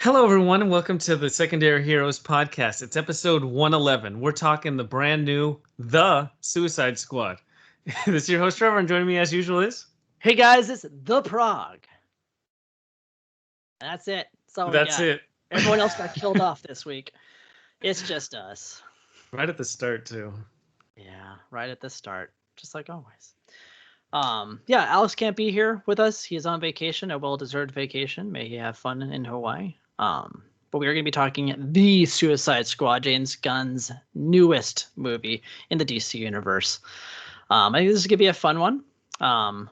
Hello, everyone, and welcome to the Secondary Heroes podcast. It's episode 111. We're talking the brand new The Suicide Squad. This is your host, Trevor, and joining me as usual is... Hey guys, it's The Prague. That's it. That's all we That's got. it. Everyone else got killed off this week. It's just us. Right at the start, too. Yeah, right at the start, just like always. Yeah, Alex can't be here with us. He is on vacation, a well-deserved vacation. May he have fun in Hawaii. But we are going to be talking The Suicide Squad, James Gunn's newest movie in the DC universe. I think this is going to be a fun one. I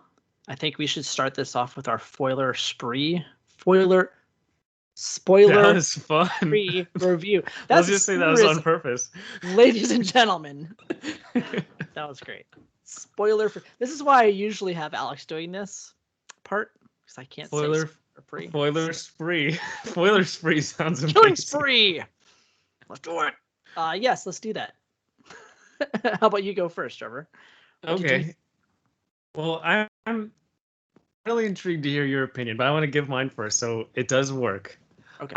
think we should start this off with our spoiler That was fun. free review. Let's just say that was on purpose. Ladies and gentlemen, that was great. Spoiler free. This is why I usually have Alex doing this part, because I can't say spoiler free. Spoiler spree. Spoiler spree sounds amazing. Killing spree. Let's do it. Yes, let's do that. How about you go first, Trevor? Okay. Well, I'm really intrigued to hear your opinion, but I want to give mine first, so it does work. Okay.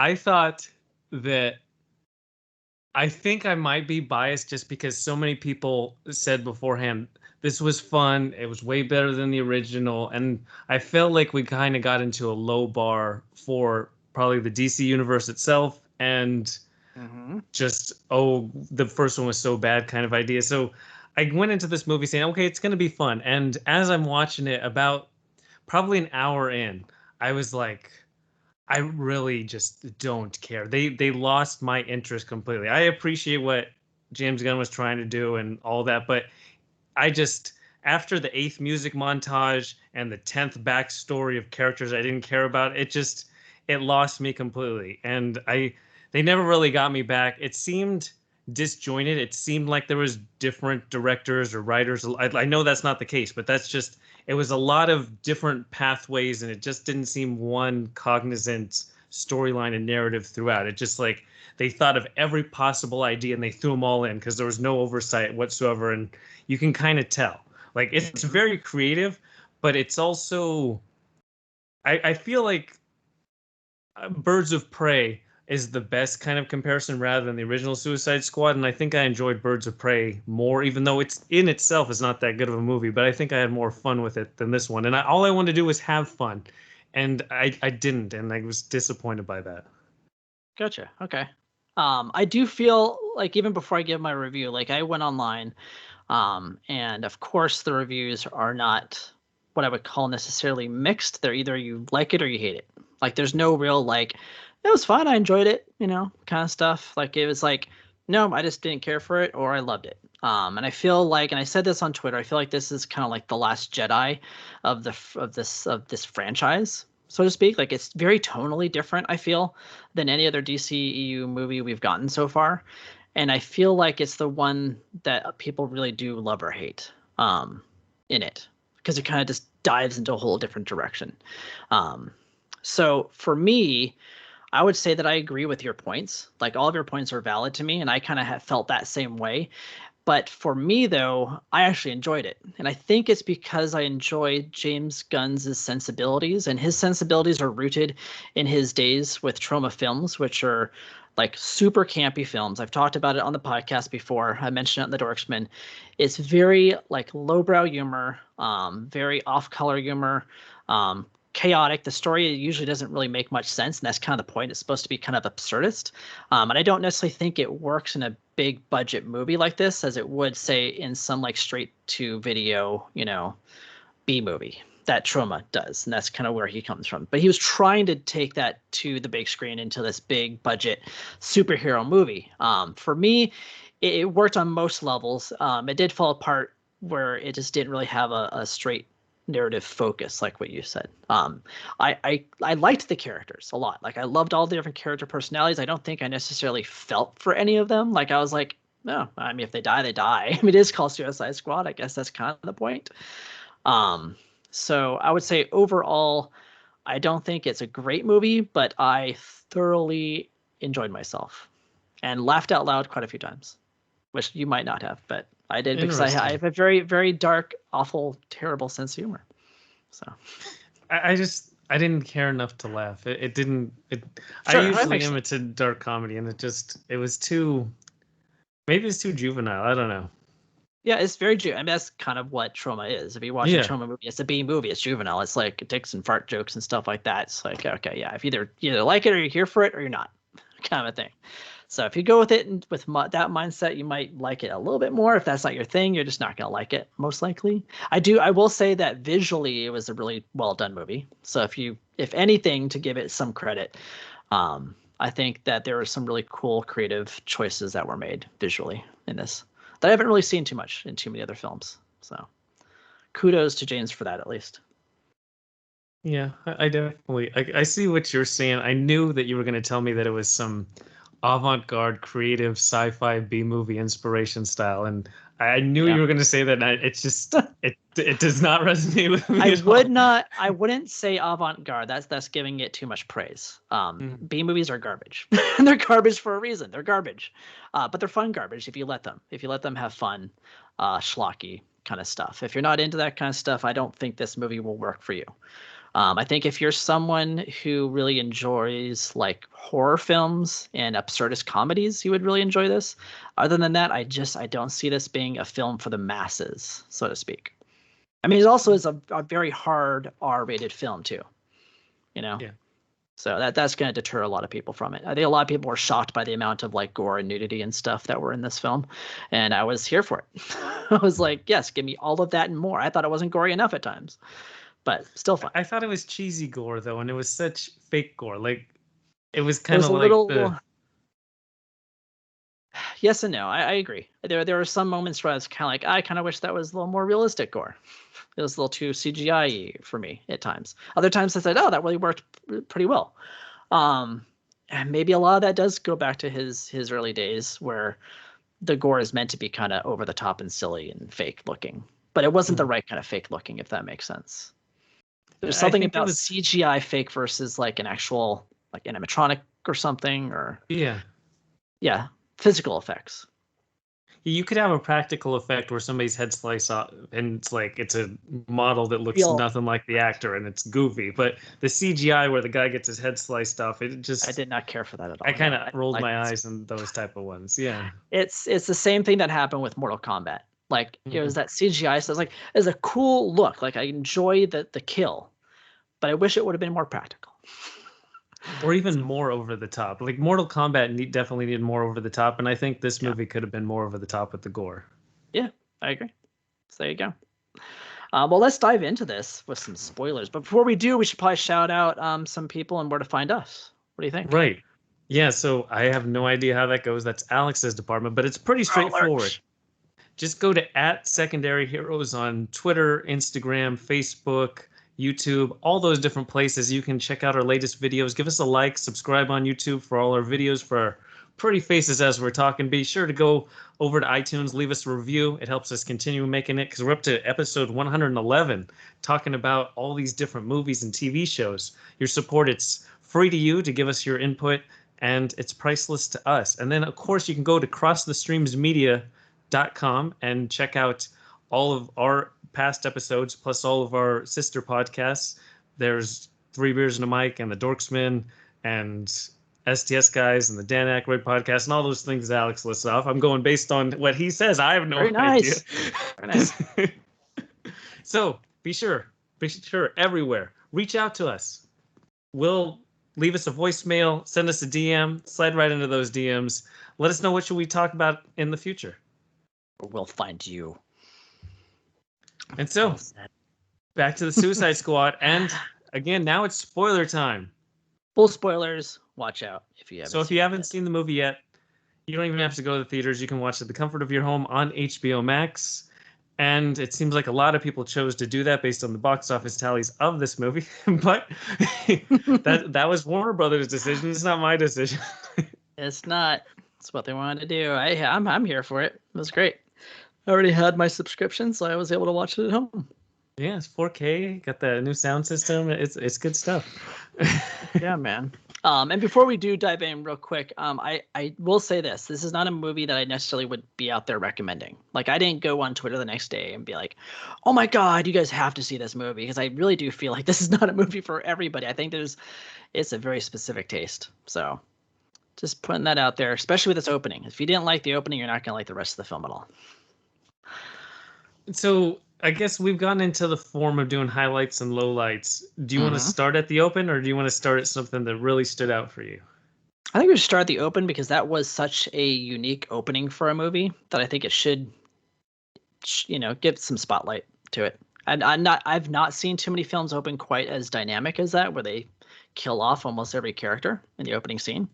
I think I might be biased just because so many people said beforehand, this was fun, it was way better than the original, and I felt like we kind of got into a low bar for probably the DC universe itself, and just, the first one was so bad kind of idea. So I went into this movie saying, okay, it's going to be fun. And as I'm watching it, about probably an hour in, I was like, I really just don't care. They lost my interest completely. I appreciate what James Gunn was trying to do and all that, but I just, after the 8th music montage and the 10th backstory of characters I didn't care about, it lost me completely. And they never really got me back. It seemed disjointed. It seemed like there was different directors or writers. I know that's not the case, but it was a lot of different pathways, and it just didn't seem one cognizant storyline and narrative throughout. It just like they thought of every possible idea and they threw them all in because there was no oversight whatsoever. And you can kind of tell, like, it's very creative, but it's also, I feel like Birds of Prey is the best kind of comparison rather than the original Suicide Squad. And I think I enjoyed Birds of Prey more, even though it's in itself is not that good of a movie, but I think I had more fun with it than this one. And all I wanted to do was have fun. And I didn't, and I was disappointed by that. Gotcha. Okay. I do feel like even before I give my review, like I went online, and of course the reviews are not what I would call necessarily mixed. They're either you like it or you hate it. Like there's no real like, it was fun, I enjoyed it, kind of stuff. Like it was like, no, I just didn't care for it, or I loved it. And I feel like, and I said this on Twitter, I feel like this is kind of like the last Jedi of this franchise, so to speak. Like it's very tonally different, I feel, than any other DCEU movie we've gotten so far. And I feel like it's the one that people really do love or hate in it, because it kind of just dives into a whole different direction. So for me, I would say that I agree with your points. Like all of your points are valid to me, and I kind of have felt that same way. But for me, though, I actually enjoyed it. And I think it's because I enjoy James Gunn's sensibilities, and his sensibilities are rooted in his days with Trauma Films, which are like super campy films. I've talked about it on the podcast before. I mentioned it in the Dorksman. It's very like lowbrow humor, very off-color humor, chaotic. The story usually doesn't really make much sense, and that's kind of the point. It's supposed to be kind of absurdist, and I don't necessarily think it works in a big budget movie like this as it would, say, in some like straight to video, B movie that Trauma does. And that's kind of where he comes from. But he was trying to take that to the big screen into this big budget superhero movie. For me, it worked on most levels. It did fall apart where it just didn't really have a straight narrative focus, like what you said. I liked the characters a lot. Like I loved all the different character personalities. I don't think I necessarily felt for any of them. Like I was like, no, I mean, if they die, they die. I mean, it is called Suicide Squad. I guess that's kind of the point. So I would say overall, I don't think it's a great movie, but I thoroughly enjoyed myself and laughed out loud quite a few times, which you might not have, but I did, because I have a very, very dark, awful, terrible sense of humor. So I didn't care enough to laugh. It didn't. I Sure, that usually makes am sense. into dark comedy, and it was too. Maybe it's too juvenile. I don't know. Yeah, it's very I mean, that's kind of what trauma is. If you watch a Yeah. trauma movie, it's a B movie. It's juvenile. It's like dicks and fart jokes and stuff like that. It's like, okay, yeah, if you either like it or you're here for it or you're not, kind of a thing. So if you go with it and with that mindset, you might like it a little bit more. If that's not your thing, you're just not gonna like it, most likely. I will say that visually, it was a really well done movie. So if anything, to give it some credit, I think that there were some really cool creative choices that were made visually in this that I haven't really seen too much in too many other films. So kudos to James for that, at least. Yeah, I definitely I see what you're saying. I knew that you were going to tell me that it was some avant-garde, creative sci-fi B-movie inspiration style, and I knew Yeah. you were going to say that. And it's just it does not resonate with me I at all. would not. I wouldn't say avant-garde. That's giving it too much praise. Mm. B movies are garbage. They're garbage for a reason. They're garbage, but they're fun garbage if you let them. If you let them have fun, schlocky kind of stuff. If you're not into that kind of stuff, I don't think this movie will work for you. I think if you're someone who really enjoys like horror films and absurdist comedies, you would really enjoy this. Other than that, I don't see this being a film for the masses, so to speak. I mean, it also is a very hard R-rated film too, you know. Yeah. So that's going to deter a lot of people from it. I think a lot of people were shocked by the amount of like gore and nudity and stuff that were in this film, and I was here for it. I was like, yes, give me all of that and more. I thought it wasn't gory enough at times, but still fun. I thought it was cheesy gore though, and it was such fake gore. Like it was It kind was of a like the little yes and no. I agree. There were some moments where I was kind of like, I kind of wish that was a little more realistic gore. It was a little too CGI for me at times. Other times I said, oh, that really worked pretty well. And maybe a lot of that does go back to his early days where the gore is meant to be kind of over the top and silly and fake looking, but it wasn't the right kind of fake looking, if that makes sense. There's I something think it about was CGI fake versus like an actual like animatronic or something, or yeah. yeah, physical effects. You could have a practical effect where somebody's head slice off, and it's a model that looks Real. nothing like the actor, and it's goofy. But the CGI where the guy gets his head sliced off, it I just did not care for that at I all. kind No, of I rolled like my that. eyes in those type of ones. Yeah. It's the same thing that happened with Mortal Kombat. Like it Mhm. was that CGI. So it's like it's a cool look. Like I enjoy the kill, but I wish it would have been more practical. Or even more over the top. Like Mortal Kombat definitely needed more over the top, and I think this Yeah, movie could have been more over the top with the gore. yeah, I agree. So there you go. Well, let's dive into this with some spoilers. But before we do, we should probably shout out some people and where to find us. What do you think? Right. Yeah, so I have no idea how that goes. That's Alex's department, but it's pretty straightforward. Alert. Just go to @secondary_heroes on Twitter, Instagram, Facebook, YouTube, all those different places. You can check out our latest videos. Give us a like, subscribe on YouTube for all our videos for our pretty faces as we're talking. Be sure to go over to iTunes, leave us a review. It helps us continue making it because we're up to episode 111, talking about all these different movies and TV shows. Your support, it's free to you to give us your input, and it's priceless to us. And then, of course, you can go to crossthestreamsmedia.com and check out all of our past episodes plus all of our sister podcasts. There's Three Beers and a Mic and the Dorksman and STS Guys and the Dan Aykroyd podcast and all those things Alex lists off. I'm going based on what he says. I have no Very idea. nice. Very nice. So be sure everywhere. Reach out to us. We'll leave us a voicemail, send us a DM, slide right into those DMs. Let us know what should we talk about in the future. We'll find you. And so, back to the Suicide Squad. And again, now it's spoiler time. Full spoilers. Watch out if you haven't. So if you haven't seen the movie yet, you don't even have to go to the theaters. You can watch it at the comfort of your home on HBO Max. And it seems like a lot of people chose to do that based on the box office tallies of this movie. But that was Warner Brothers' decision. It's not my decision. It's not. It's what they wanted to do. I'm here for it. It was great. I already had my subscription, so I was able to watch it at home. Yeah, it's 4K. Got the new sound system. It's good stuff. Yeah, man. And before we do dive in real quick, I will say this. This is not a movie that I necessarily would be out there recommending. Like, I didn't go on Twitter the next day and be like, oh my God, you guys have to see this movie. Because I really do feel like this is not a movie for everybody. I think it's a very specific taste. So just putting that out there, especially with its opening. If you didn't like the opening, you're not going to like the rest of the film at all. So I guess we've gotten into the form of doing highlights and lowlights. Do you want to start at the open, or do you want to start at something that really stood out for you? I think we should start at the open because that was such a unique opening for a movie that I think it should, give some spotlight to it. And I've not seen too many films open quite as dynamic as that, where they kill off almost every character in the opening scene.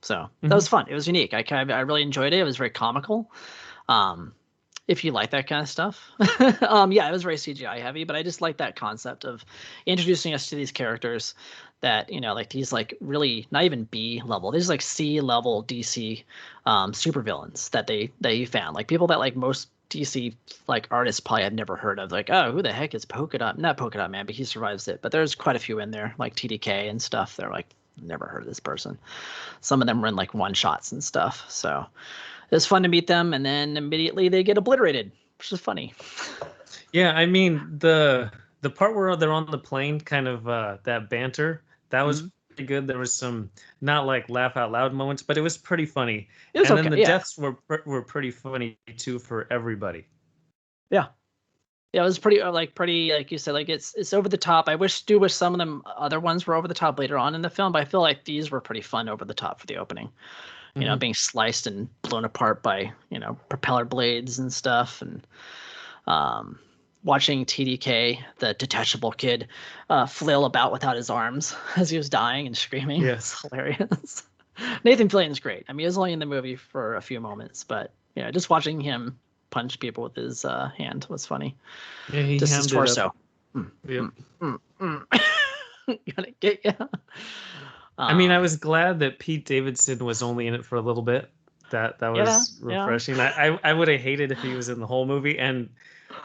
So that was fun. It was unique. I really enjoyed it. It was very comical. If you like that kind of stuff. Yeah, it was very CGI heavy, but I just like that concept of introducing us to these characters that, like these like really not even B level. These like C level DC supervillains that they found. Like people that like most DC like artists probably have never heard of. Like, oh, who the heck is Polka Dot? Not Polka Dot Man, but he survives it. But there's quite a few in there, like TDK and stuff. They're like, never heard of this person. Some of them were in like one shots and stuff. So it was fun to meet them, and then immediately they get obliterated, which is funny. Yeah, I mean the part where they're on the plane, kind of that banter, that was pretty good. There was some not like laugh out loud moments, but it was pretty funny. It was and okay, then the deaths were pretty funny too for everybody. Yeah, it was pretty like you said, like it's over the top. I wish some of them other ones were over the top later on in the film, but I feel like these were pretty fun over the top for the opening. Being sliced and blown apart by, propeller blades and stuff. And watching TDK, the detachable kid, flail about without his arms as he was dying and screaming. Yes. It's hilarious. Nathan Fillion's great. I mean, he was only in the movie for a few moments, but just watching him punch people with his hand was funny. Yeah, he just his torso. Yep. Gotta get you. I mean, I was glad that Pete Davidson was only in it for a little bit. That was refreshing. Yeah. I would have hated if he was in the whole movie. And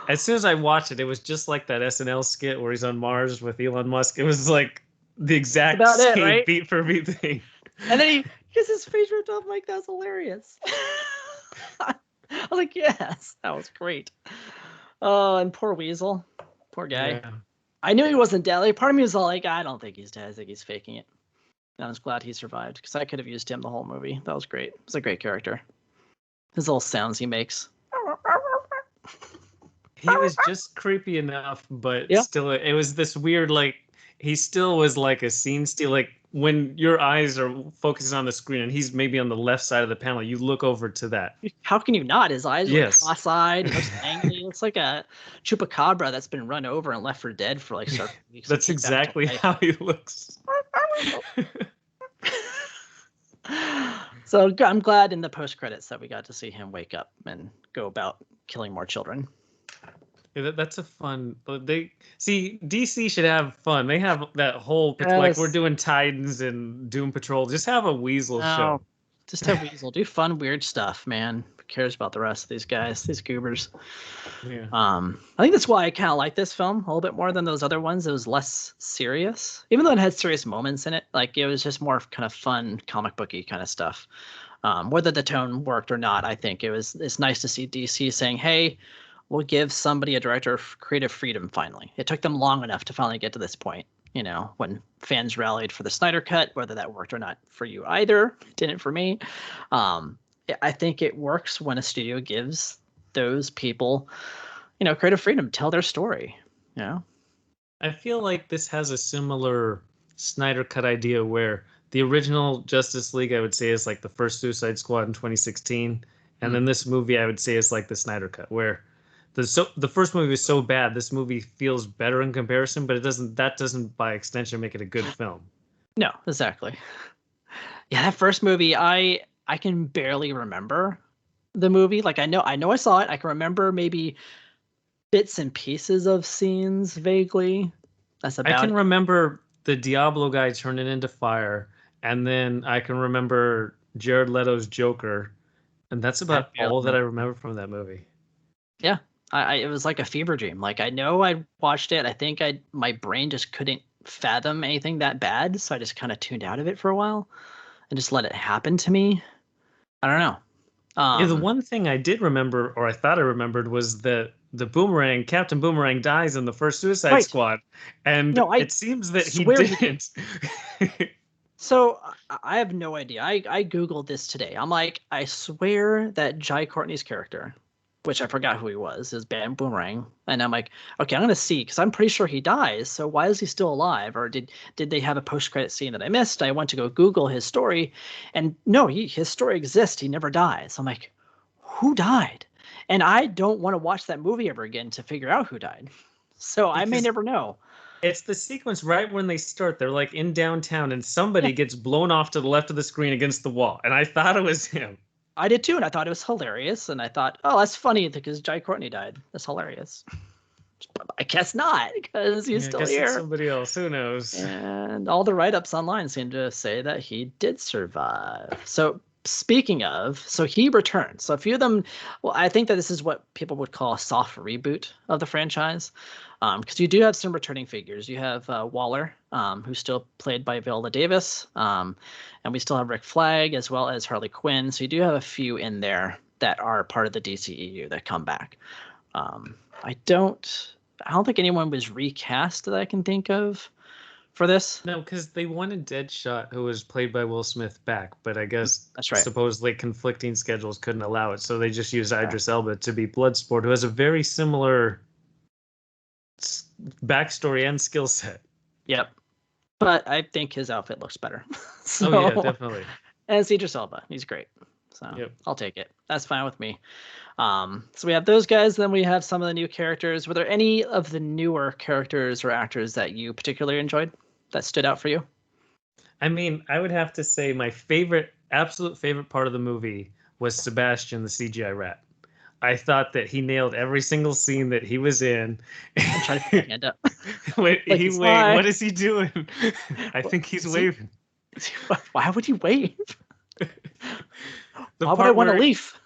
as soon as I watched it, it was just like that SNL skit where he's on Mars with Elon Musk. It was like the exact same right? beat for beat thing. And then he gets his face ripped off. Like, that's hilarious. I was like, yes, that was great. Oh, and poor Weasel, poor guy. Yeah. I knew he wasn't dead. Like, part of me was all like, I don't think he's dead. I think he's faking it. And I was glad he survived because I could have used him the whole movie. That was great. It was a great character. His little sounds he makes. He was just creepy enough, but still, it was this weird, like, he still was like a scene steal. Like, when your eyes are focusing on the screen and he's maybe on the left side of the panel, you look over to that. How can you not? His eyes are cross-eyed. He looks angry. It looks like a chupacabra that's been run over and left for dead for like several weeks. That's exactly how he looks. So I'm glad in the post-credits that we got to see him wake up and go about killing more children. Yeah, that's a fun. DC should have fun. They have that whole like we're doing Titans and Doom Patrol. Just have a Weasel show. Just have Weasel. Do fun, weird stuff, man. Who cares about the rest of these guys, these goobers? Yeah. I think that's why I kind of like this film a little bit more than those other ones. It was less serious, even though it had serious moments in it. Like it was just more kind of fun, comic booky kind of stuff. Whether the tone worked or not, I think it's nice to see DC saying, "Hey, we'll give somebody a director creative freedom finally." It took them long enough to finally get to this point, when fans rallied for the Snyder Cut, whether that worked or not for you either. It didn't for me. I think it works when a studio gives those people, creative freedom to tell their story. I feel like this has a similar Snyder Cut idea where the original Justice League, I would say, is like the first Suicide Squad in 2016. And then this movie, I would say, is like the Snyder Cut, where the first movie was so bad, this movie feels better in comparison, but that doesn't by extension make it a good film. No, exactly. Yeah, that first movie, I can barely remember the movie. Like I know I saw it. I can remember maybe bits and pieces of scenes vaguely. That's about I can remember the Diablo guy turning into fire, and then I can remember Jared Leto's Joker, and that's about all that I remember from that movie. Yeah. It was like a fever dream. Like I know I watched it. I think my brain just couldn't fathom anything that bad, so I just kind of tuned out of it for a while and just let it happen to me. I don't know. Yeah, the one thing I did remember, or I thought I remembered, was that the Boomerang, Captain Boomerang, dies in the first Suicide Right. Squad, and No, I it seems that he swear he did. didn't. So I have no idea. I Googled this today. I'm like, I swear that Jai Courtney's character, which I forgot who he was, is Bam Boomerang. And I'm like, okay, I'm gonna see because I'm pretty sure he dies. So why is he still alive? Or did they have a post credit scene that I missed? I went to go Google his story, and no, his story exists. He never dies. I'm like, who died? And I don't want to watch that movie ever again to figure out who died. So I may Because never know. it's the sequence right when they start. They're like in downtown, and Yeah, somebody gets blown off to the left of the screen against the wall, and I thought it was him. I did too, and I thought it was hilarious. And I thought, oh, that's funny because Jai Courtney died. That's hilarious. But I guess not because he's Yeah, I still guess it's here. somebody else. Who knows? And all the write-ups online seem to say that he did survive. So speaking of, so he returned. So a few of them, well, I think that this is what people would call a soft reboot of the franchise, because you do have some returning figures. You have Waller, who's still played by Viola Davis, and we still have Rick Flag as well as Harley Quinn. So you do have a few in there that are part of the DCEU that come back. Um, I don't think anyone was recast that I can think of for this. No, because they wanted Deadshot, who was played by Will Smith, back, but I guess That's right. supposedly conflicting schedules couldn't allow it, so they just used Okay. Idris Elba to be Bloodsport, who has a very similar backstory and skill set. Yep. But I think his outfit looks better. Oh yeah, So, definitely. and it's Idris Elba. He's great. So Yep. I'll take it. That's fine with me. So we have those guys. Then we have some of the new characters. Were there any of the newer characters or actors that you particularly enjoyed that stood out for you? I mean, I would have to say my favorite, absolute favorite part of the movie was Sebastian, the CGI rat. I thought that he nailed every single scene that he was in. I'm trying to put my hand up. Wait, Like he he's wait, fine. what is he doing? I think he's Is he? waving. Why would you wave? The Why would I part want to where leave?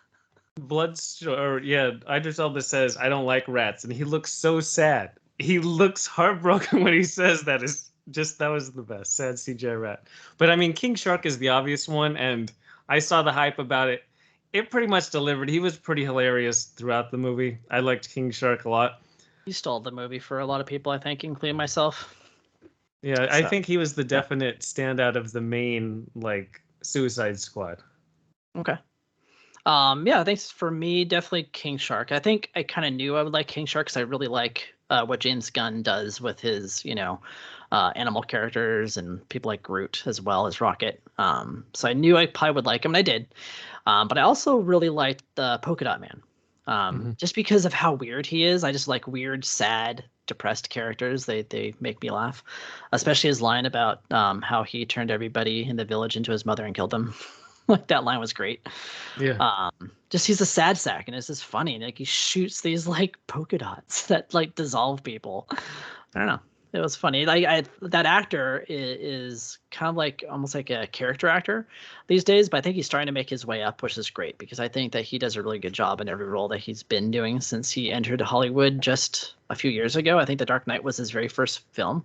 or yeah, Idris Elba says, "I don't like rats," and he looks so sad. He looks heartbroken when he says that. Is just that was the best sad CGI rat. But I mean, King Shark is the obvious one, and I saw the hype about it. It pretty much delivered. He was pretty hilarious throughout the movie. I liked King Shark a lot. He stole the movie for a lot of people, I think, including myself. Yeah, I So think he was the yeah. definite standout of the main like Suicide Squad. Okay. Yeah, thanks for me. Definitely King Shark. I think I kind of knew I would like King Shark because I really like what James Gunn does with his, animal characters and people like Groot as well as Rocket. So I knew I probably would like him, and I did. But I also really liked the Polka Dot Man. Mhm. Just because of how weird he is. I just like weird, sad, depressed characters. They make me laugh, especially his line about how he turned everybody in the village into his mother and killed them. Like that line was great. Yeah. Just he's a sad sack, and it's just funny. And, like he shoots these like polka dots that like dissolve people. I don't know. It was funny. That actor is kind of like almost like a character actor these days, but I think he's starting to make his way up, which is great because I think that he does a really good job in every role that he's been doing since he entered Hollywood just a few years ago. I think The Dark Knight was his very first film,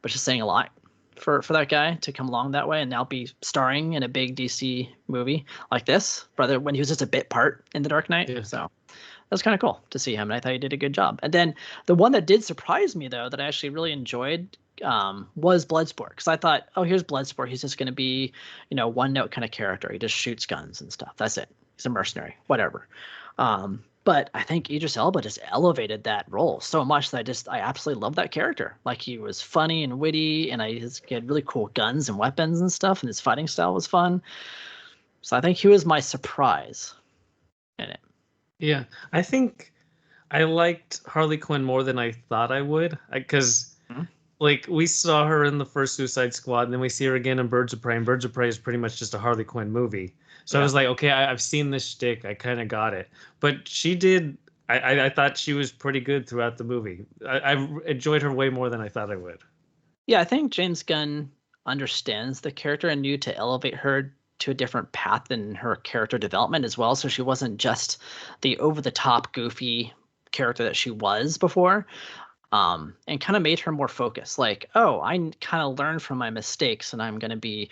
which is saying a lot for that guy to come along that way and now be starring in a big DC movie like this, rather when he was just a bit part in The Dark Knight. Yeah. So that was kind of cool to see him, and I thought he did a good job. And then the one that did surprise me, though, that I actually really enjoyed was Bloodsport, because I thought, oh, here's Bloodsport. He's just going to be, one note kind of character. He just shoots guns and stuff. That's it. He's a mercenary, whatever. But I think Idris Elba just elevated that role so much that I absolutely love that character. Like he was funny and witty, and he had really cool guns and weapons and stuff, and his fighting style was fun. So I think he was my surprise in it. Yeah, I think I liked Harley Quinn more than I thought I would, because Mhm. like we saw her in the first Suicide Squad, and then we see her again in Birds of Prey. And Birds of Prey is pretty much just a Harley Quinn movie. So I Yeah. was like, okay, I've seen this shtick. I kind of got it. But she did. I thought she was pretty good throughout the movie. I enjoyed her way more than I thought I would. Yeah, I think James Gunn understands the character and knew to elevate her to a different path in her character development as well. So she wasn't just the over the top goofy character that she was before. and kind of made her more focused. Like, oh, I kind of learned from my mistakes, and I'm going to be,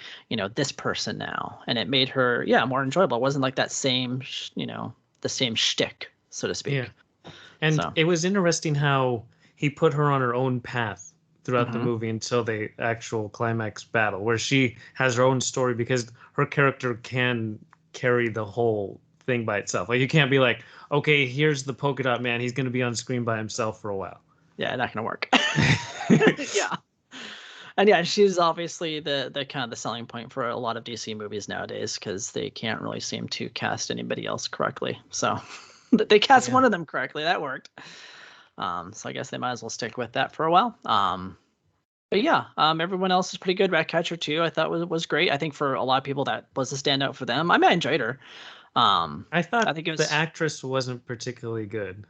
this person now. And it made her, more enjoyable. It wasn't like that same, the same shtick, so to Yeah. speak. And So, it was interesting how he put her on her own path throughout the mhm. movie until the actual climax battle, where she has her own story because her character can carry the whole thing by itself. Like you can't be like, okay, here's the polka dot man. He's going to be on screen by himself for a while. Yeah, not going to work. Yeah. And yeah, she's obviously the kind of the selling point for a lot of DC movies nowadays because they can't really seem to cast anybody else correctly. So they cast one of them correctly. That worked. So I guess they might as well stick with that for a while. But yeah, everyone else is pretty good. Ratcatcher too, I thought was great. I think for a lot of people that was a standout for them. I mean, I enjoyed her. I thought I think it the was actress wasn't particularly good.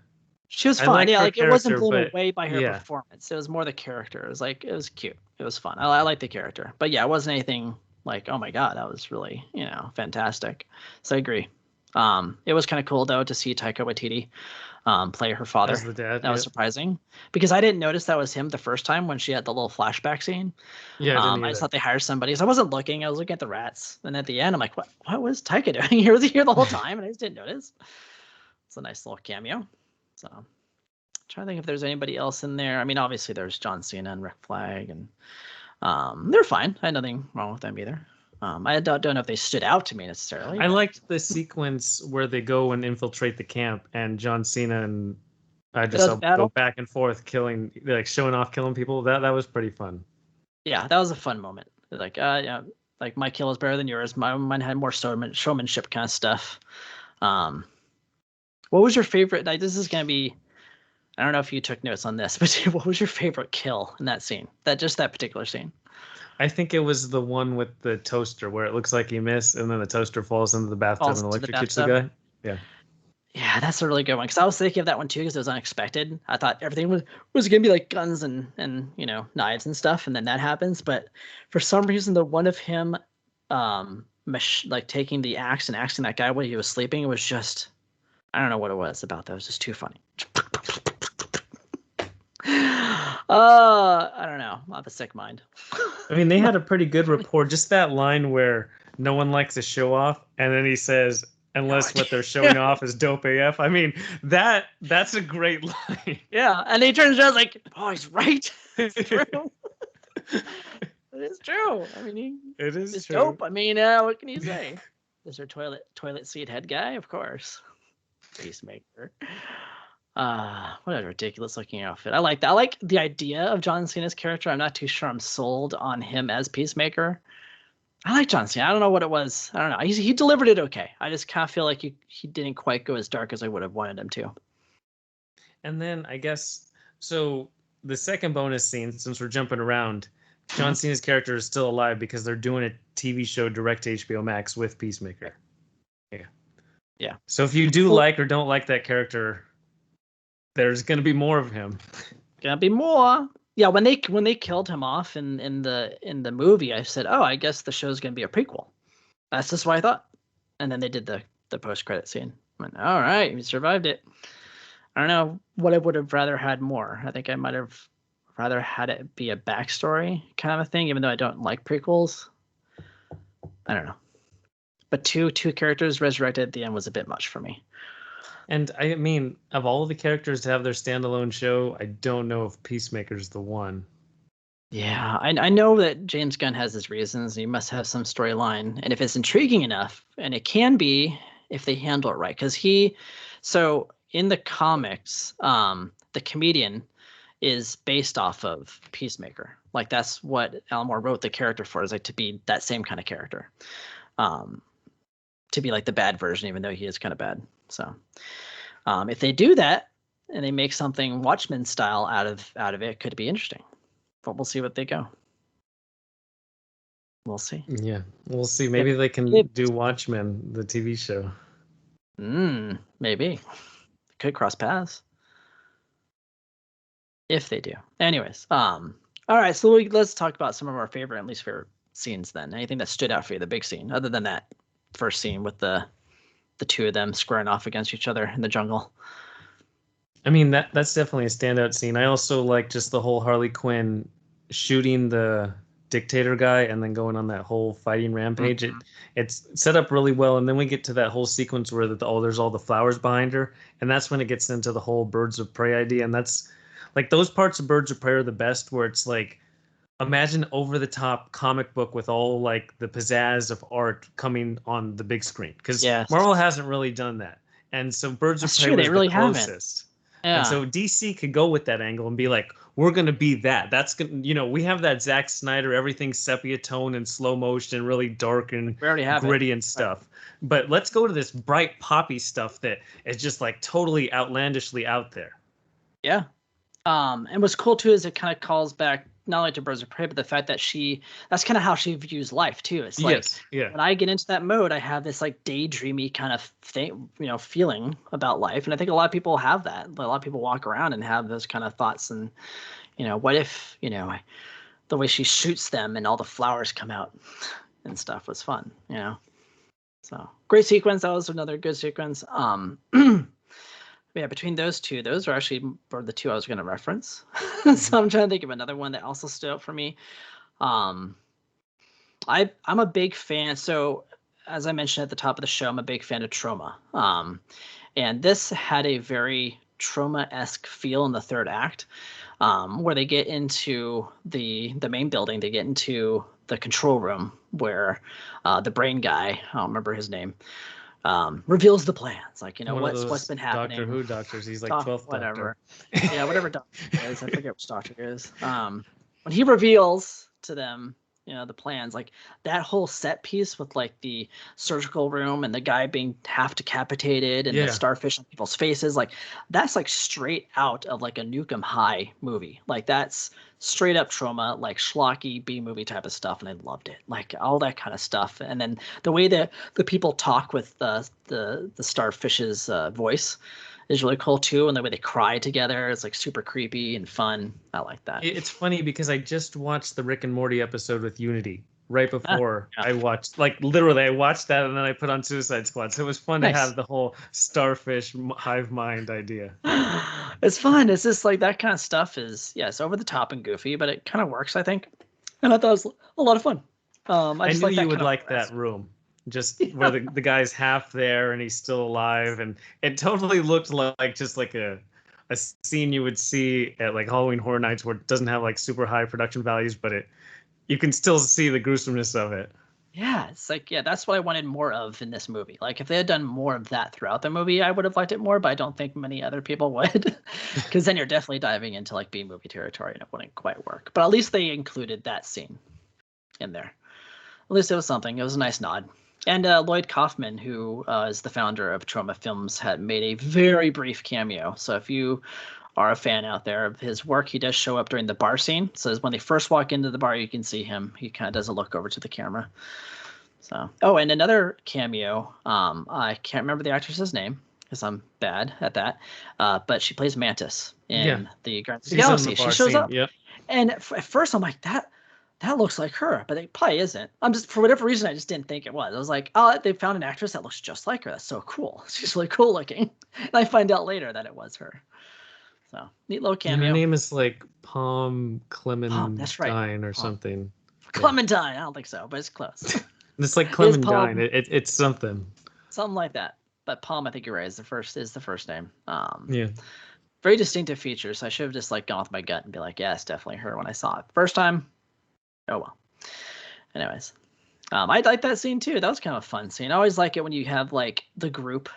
she was I fine. liked Yeah, her like it wasn't character, blown but away by her yeah, performance. It was more the character. It was like it was cute. It was fun. I like the character. But yeah, it wasn't anything like, oh my god, that was really, fantastic. So I agree. It was kind of cool though to see Taika Waititi play her father. as the dad. That was Yeah, surprising because I didn't notice that was him the first time when she had the little flashback scene. yeah, I didn't I just either. thought they hired somebody. So I wasn't looking. I was looking at the rats, and at the end, I'm like, what was Taika doing? He was here the whole time, and I just didn't notice. It's a nice little cameo. So I'm trying to think if there's anybody else in there. I mean, obviously there's John Cena and Rick Flag, and they're fine. I had nothing wrong with them either. I don't know if they stood out to me necessarily. I But liked the sequence where they go and infiltrate the camp, and John Cena and Idris the Elba go battle, back and forth, killing, like showing off, killing people. That was pretty fun. yeah, that was a fun moment. Like, yeah, like my kill is better than yours. Mine had more showmanship kind of stuff. Um, what was your favorite? Like, this is gonna be. I don't know if you took notes on this, but what was your favorite kill in that scene? That particular scene. I think it was the one with the toaster where it looks like he missed, and then the toaster falls into the bathtub Falls and into the electrocutes the bathtub. guy. Yeah. Yeah, that's a really good one because I was thinking of that one too because it was unexpected. I thought everything was gonna be like guns and knives and stuff, and then that happens. But for some reason, the one of him, like taking the axe and axing that guy while he was sleeping, it was just I don't know what it was about that. It was just too funny. I don't know. I have a sick mind. I mean, they had a pretty good rapport. Just that line where no one likes to show off, and then he says, "Unless what they're showing off is dope AF." I mean, that's a great line. Yeah, and he turns around like, "Oh, he's right. It's true. It is true. I mean, It is it's true. dope. I mean, what can you say? Is there toilet seat head guy? Of course. Peacemaker. What a ridiculous looking outfit. I like that. I like the idea of John Cena's character. I'm not too sure I'm sold on him as Peacemaker. I like John Cena. I don't know what it was. I don't know. He delivered it okay. I just kind of feel like he didn't quite go as dark as I would have wanted him to. And then I guess so. The second bonus scene, since we're jumping around, John Cena's character is still alive because they're doing a TV show direct to HBO Max with Peacemaker. Yeah. Yeah. So if you do like or don't like that character, there's going to be more of him. Gonna be more. Yeah, when they killed him off in the movie, I said, "Oh, I guess the show's gonna be a prequel." That's just what I thought. And then they did the post credit scene. I went, all right, we survived it. I don't know what I would have rather had more. I think I might have rather had it be a backstory kind of a thing, even though I don't like prequels. I don't know. But two characters resurrected at the end was a bit much for me. And I mean, of all the characters to have their standalone show, I don't know if Peacemaker's the one. Yeah, I know that James Gunn has his reasons. He must have some storyline, and if it's intriguing enough, and it can be if they handle it right, because so in the comics, the comedian is based off of Peacemaker. Like that's what Alan Moore wrote the character for, is like to be that same kind of character, to be like the bad version, even though he is kind of bad. So, if they do that and they make something Watchmen style out of it, could be interesting. But we'll see what they go. We'll see. Yeah, we'll see. Maybe they can do Watchmen, the TV show. Maybe. Could cross paths. If they do. Anyways, all right, so let's talk about some of our favorite and least favorite scenes then. Anything that stood out for you, the big scene, other than that first scene with the two of them squaring off against each other in the jungle. I mean, that's definitely a standout scene. I also like just the whole Harley Quinn shooting the dictator guy and then going on that whole fighting rampage. Mhm. It's set up really well, and then we get to that whole sequence where there's all the flowers behind her, and that's when it gets into the whole birds of prey idea, and that's like those parts of Birds of Prey are the best, where it's like imagine over the top comic book with all like the pizzazz of art coming on the big screen because Marvel Yes, hasn't really done that. And so Birds of that's Prey true. They was the really haven't. closest. And Yeah, so DC could go with that angle and be like, we're going to be that. That's going to, we have that Zack Snyder, everything sepia tone and slow motion, really dark and we already have it. gritty and Right. stuff. But let's go to this bright poppy stuff that is just like totally outlandishly out there. Yeah. And what's cool too is it kind of calls back not only to Birds of Prey, but the fact that that's kind of how she views life too. It's like Yes. Yeah. when I get into that mode, I have this like daydreamy kind of thing, feeling about life. And I think a lot of people have that. A lot of people walk around and have those kind of thoughts. And, what if, the way she shoots them and all the flowers come out and stuff was fun. So great sequence. That was another good sequence. Yeah, between those two, those are actually were the two I was going to reference. So I'm trying to think of another one that also stood out for me. Um, I'm a big fan. So as I mentioned at the top of the show, I'm a big fan of Trauma. And this had a very Trauma-esque feel in the third act, where they get into the main building. They get into the control room where the brain guy, I don't remember his name, reveals the plans. Like, One of what's those been Doctor happening. Who doctors. He's like 12th Doctor. Whatever. Yeah, whatever doctor it is. I forget which doctor it is. When he reveals to them, the plans, like that whole set piece with like the surgical room and the guy being half decapitated and the Yeah. starfish on people's faces, like that's like straight out of like a Nukem High movie. Like that's straight up Trauma, like schlocky B movie type of stuff, and I loved it. Like all that kind of stuff. And then the way that the people talk with the starfish's voice is really cool too, and the way they cry together is like super creepy and fun. I like that. It's funny because I just watched the Rick and Morty episode with Unity right Ah, before yeah. I watched, like literally, I watched that and then I put on Suicide Squad. So it was fun to have Nice. the whole starfish hive mind idea. It's fun. It's just like that kind of stuff is, yes, over the top and goofy, but it kind of works, I think. And I thought it was a lot of fun. I I just knew like you that would kind of like horror. that room, just where Yeah. the guy's half there and he's still alive, and it totally looked like just like a scene you would see at like Halloween Horror Nights where it doesn't have like super high production values, but you can still see the gruesomeness of it. Yeah, it's like, yeah, that's what I wanted more of in this movie. Like, if they had done more of that throughout the movie, I would have liked it more, but I don't think many other people would. Because then you're definitely diving into like B movie territory and it wouldn't quite work. But at least they included that scene in there. At least it was something. It was a nice nod. And Lloyd Kaufman, who is the founder of Trauma Films, had made a very brief cameo. So if you are a fan out there of his work, he does show up during the bar scene. So when they first walk into the bar, you can see him. He kind of does a look over to the camera. So, oh, and another cameo. I can't remember the actress's name because I'm bad at that. But she plays Mantis Yeah, in the Guardians of the she's in the Galaxy. She bar shows scene. up, Yep. and at first I'm like that looks like her, but it probably isn't. I'm just for whatever reason I just didn't think it was. I was like, oh, they found an actress that looks just like her. That's so cool. She's really cool looking. And I find out later that it was her. So neat little Yeah, her cameo. name is like Palm Palm. That's right. Clementine or Palm. something. Yeah. Clementine. I don't think so, but it's close. It's like Is Clementine. Palm It's something. something like that? But Palm, I think you're right. Is the first name. Yeah. Very distinctive features. I should have just like gone with my gut and be like, yeah, it's definitely her when I saw it first time. Oh well. Anyways, I like that scene too. That was kind of a fun scene. I always like it when you have like the group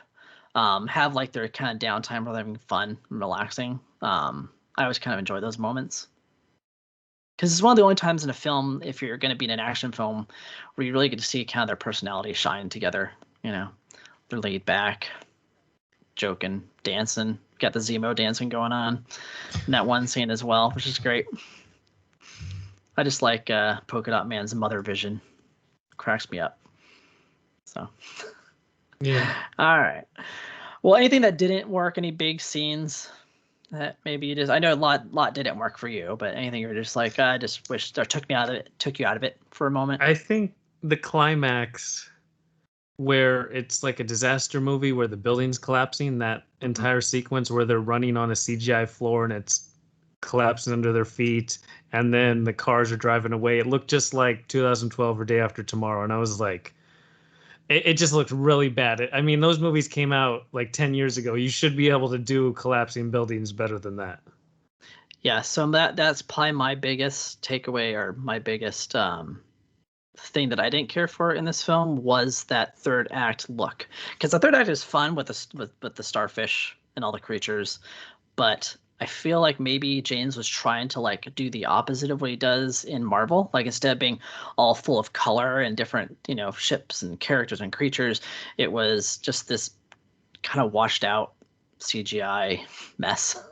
have like their kind of downtime where they're having fun and relaxing. I always kind of enjoy those moments because it's one of the only times in a film, if you're going to be in an action film, where you really get to see kind of their personalities shine together. They're laid back, joking, dancing. Got the Zemo dancing going on in that one scene as well, which is great. I just like Polka Dot Man's mother vision. Cracks me up. So, Yeah. all right. Well, anything that didn't work, any big scenes that maybe you just, I know a lot didn't work for you, but anything you're just like, I just wish, or took you out of it for a moment. I think the climax where it's like a disaster movie where the building's collapsing, that Mhm. entire sequence where they're running on a CGI floor and it's collapsing under their feet, and then the cars are driving away. It looked just like 2012 or Day After Tomorrow, and I was like, it just looked really bad. I mean, those movies came out like 10 years ago. You should be able to do collapsing buildings better than that. Yeah, so that's probably my biggest takeaway, or my biggest thing that I didn't care for in this film was that third act look. Because the third act is fun with the starfish and all the creatures, but I feel like maybe James was trying to like do the opposite of what he does in Marvel. Like instead of being all full of color and different, ships and characters and creatures, it was just this kind of washed out CGI mess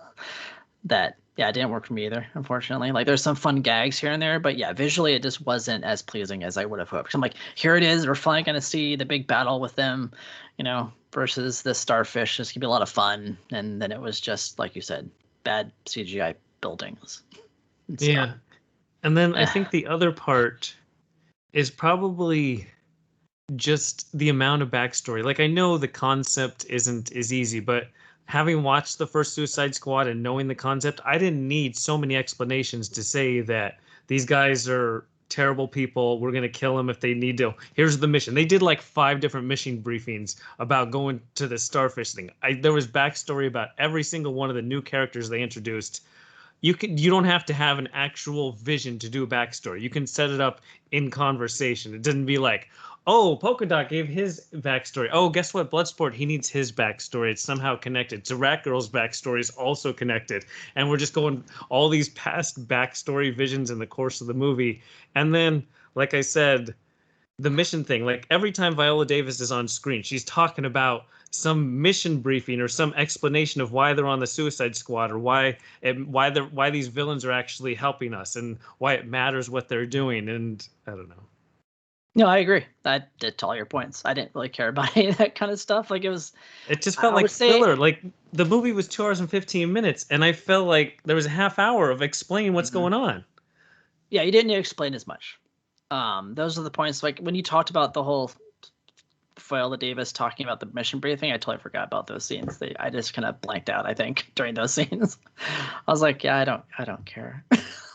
that, yeah, it didn't work for me either, unfortunately. Like there's some fun gags here and there, but yeah, visually it just wasn't as pleasing as I would have hoped. I'm like, here it is, we're finally gonna see the big battle with them, versus the starfish. It's gonna be a lot of fun. And then it was just like you said, bad CGI buildings and stuff. Yeah. And then I Eh. think the other part is probably just the amount of backstory. Like I know the concept isn't as easy, but having watched the first Suicide Squad and knowing the concept, I didn't need so many explanations to say that these guys are terrible people. We're going to kill them if they need to. Here's the mission. They did like 5 different mission briefings about going to the starfish thing. There was backstory about every single one of the new characters they introduced. You don't have to have an actual vision to do a backstory. You can set it up in conversation. It doesn't be like, oh, Polka Dot gave his backstory. Oh, guess what? Bloodsport, he needs his backstory. It's somehow connected. So Rat Girl's backstory is also connected. And we're just going all these past backstory visions in the course of the movie. And then, like I said, the mission thing, like every time Viola Davis is on screen, she's talking about some mission briefing or some explanation of why they're on the Suicide Squad, or why these villains are actually helping us, and why it matters what they're doing. And I don't know. No, I agree. I did to all your points. I didn't really care about any of that kind of stuff. Like it was, It just felt I like would say, filler. Like the movie was 2 hours and 15 minutes, and I felt like there was a half hour of explaining what's mhm. going on. Yeah, you didn't need to explain as much. Those are the points. Like when you talked about the whole Viola Davis talking about the mission briefing, I totally forgot about those scenes. I just kind of blanked out, I think, during those scenes. I was like, yeah, I don't care.